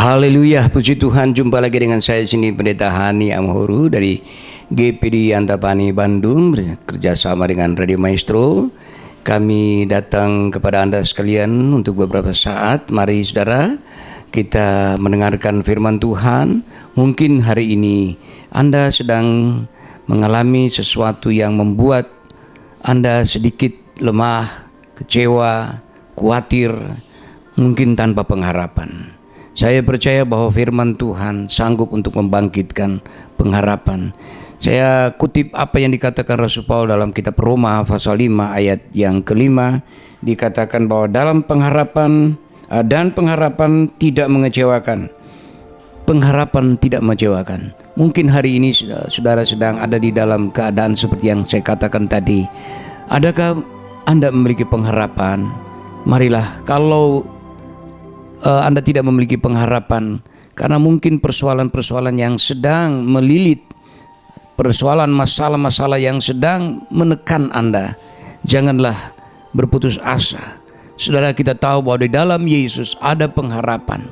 Haleluya, puji Tuhan, jumpa lagi dengan saya sini Pendeta Hani Amhoru dari GPD Antapani Bandung, kerjasama dengan Radio Maestro. Kami datang kepada Anda sekalian untuk beberapa saat. Mari saudara, kita mendengarkan firman Tuhan. Mungkin hari ini Anda sedang mengalami sesuatu yang membuat Anda sedikit lemah, kecewa, khawatir, mungkin tanpa pengharapan. Saya percaya bahwa firman Tuhan sanggup untuk membangkitkan pengharapan. Saya kutip apa yang dikatakan Rasul Paulus dalam kitab Roma pasal 5 ayat yang kelima. Dikatakan bahwa dalam pengharapan dan pengharapan tidak mengecewakan. Pengharapan tidak mengecewakan. Mungkin hari ini saudara sedang ada di dalam keadaan seperti yang saya katakan tadi. Adakah Anda memiliki pengharapan? Marilah, kalau Anda tidak memiliki pengharapan karena mungkin persoalan-persoalan yang sedang melilit, persoalan masalah-masalah yang sedang menekan Anda, janganlah berputus asa. Saudara, kita tahu bahwa di dalam Yesus ada pengharapan.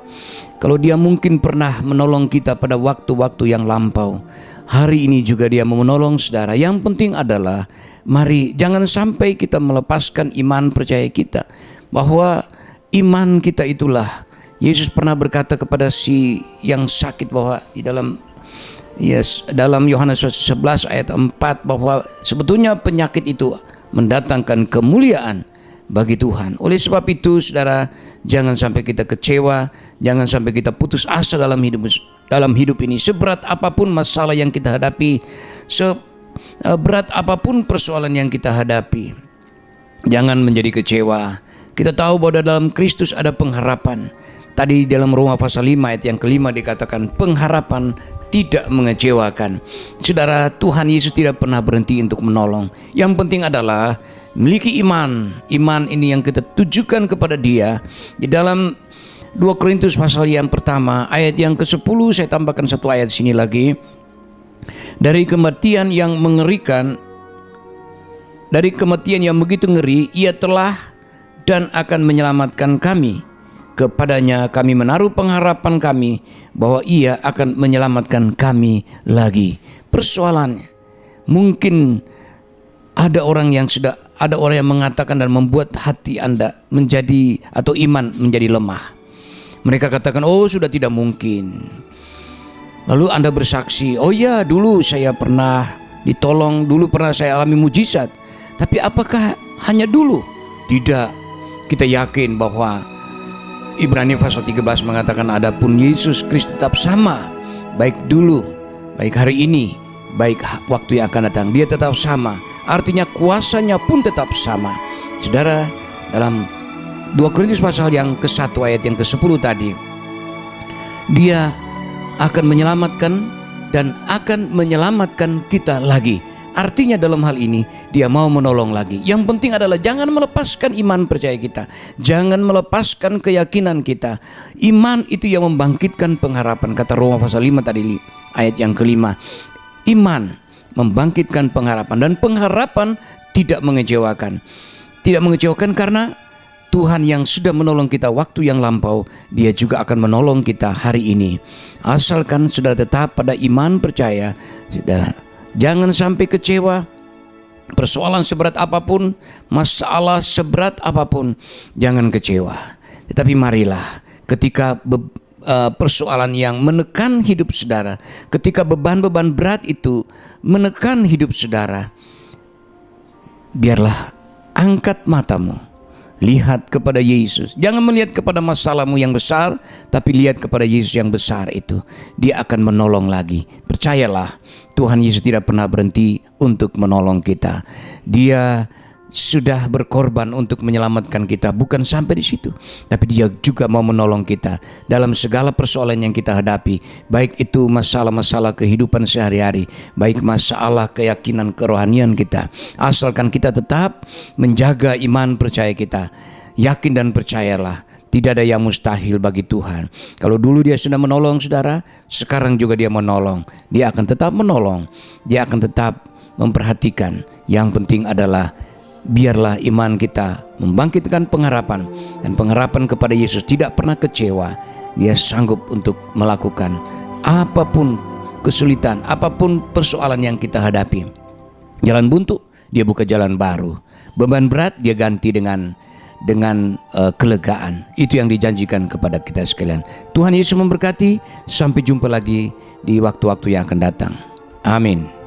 Kalau Dia mungkin pernah menolong kita pada waktu-waktu yang lampau, hari ini juga Dia mau menolong saudara. Yang penting adalah mari jangan sampai kita melepaskan iman percaya kita, bahwa iman kita itulah. Yesus pernah berkata kepada si yang sakit bahwa di dalam Yohanes 11 ayat 4 bahwa sebetulnya penyakit itu mendatangkan kemuliaan bagi Tuhan. Oleh sebab itu saudara, jangan sampai kita kecewa, jangan sampai kita putus asa dalam hidup ini. Seberat apapun masalah yang kita hadapi, seberat apapun persoalan yang kita hadapi, jangan menjadi kecewa. Kita tahu bahwa dalam Kristus ada pengharapan. Tadi dalam Roma pasal 5 ayat yang kelima dikatakan pengharapan tidak mengecewakan. Saudara, Tuhan Yesus tidak pernah berhenti untuk menolong. Yang penting adalah memiliki iman. Iman ini yang kita tujukan kepada Dia. Di dalam 2 Korintus pasal yang pertama ayat yang ke-10, saya tambahkan satu ayat sini lagi. Dari kematian yang mengerikan, dari kematian yang begitu ngeri, Ia telah dan akan menyelamatkan kami. Kepadanya kami menaruh pengharapan kami bahwa Ia akan menyelamatkan kami lagi. Persoalannya, mungkin ada orang yang mengatakan dan membuat hati Anda menjadi, atau iman menjadi lemah. Mereka katakan, oh sudah tidak mungkin. Lalu Anda bersaksi, oh ya dulu saya pernah ditolong, dulu pernah saya alami mujizat. Tapi apakah hanya dulu? Tidak. Kita yakin bahwa Ibrani pasal 13 mengatakan adapun Yesus Kristus tetap sama, baik dulu, baik hari ini, baik waktu yang akan datang, Dia tetap sama. Artinya kuasanya pun tetap sama. Saudara, dalam 2 Korintus pasal yang ke-1 ayat yang ke-10 tadi, Dia akan menyelamatkan dan akan menyelamatkan kita lagi. Artinya dalam hal ini Dia mau menolong lagi. Yang penting adalah jangan melepaskan iman percaya kita, jangan melepaskan keyakinan kita. Iman itu yang membangkitkan pengharapan. Kata Roma pasal 5 tadi ayat yang kelima, iman membangkitkan pengharapan, dan pengharapan tidak mengecewakan. Tidak mengecewakan karena Tuhan yang sudah menolong kita waktu yang lampau, Dia juga akan menolong kita hari ini. Asalkan saudara tetap pada iman percaya, jangan sampai kecewa. Persoalan seberat apapun, masalah seberat apapun, jangan kecewa. Tetapi marilah, ketika persoalan yang menekan hidup saudara, ketika beban-beban berat itu menekan hidup saudara, biarlah angkat matamu, lihat kepada Yesus. Jangan melihat kepada masalahmu yang besar, tapi lihat kepada Yesus yang besar itu. Dia akan menolong lagi. Percayalah, Tuhan Yesus tidak pernah berhenti untuk menolong kita. Dia sudah berkorban untuk menyelamatkan kita. Bukan sampai di situ, tapi Dia juga mau menolong kita dalam segala persoalan yang kita hadapi, baik itu masalah-masalah kehidupan sehari-hari, baik masalah keyakinan kerohanian kita. Asalkan kita tetap menjaga iman percaya kita, yakin dan percayalah, tidak ada yang mustahil bagi Tuhan. Kalau dulu Dia sudah menolong saudara, sekarang juga Dia menolong. Dia akan tetap menolong, Dia akan tetap memperhatikan. Yang penting adalah biarlah iman kita membangkitkan pengharapan, dan pengharapan kepada Yesus tidak pernah kecewa. Dia sanggup untuk melakukan apapun kesulitan, apapun persoalan yang kita hadapi. Jalan buntu, dia buka jalan baru. Beban berat, dia ganti dengan kelegaan. Itu yang dijanjikan kepada kita sekalian. Tuhan Yesus memberkati. Sampai jumpa lagi di waktu-waktu yang akan datang. Amin.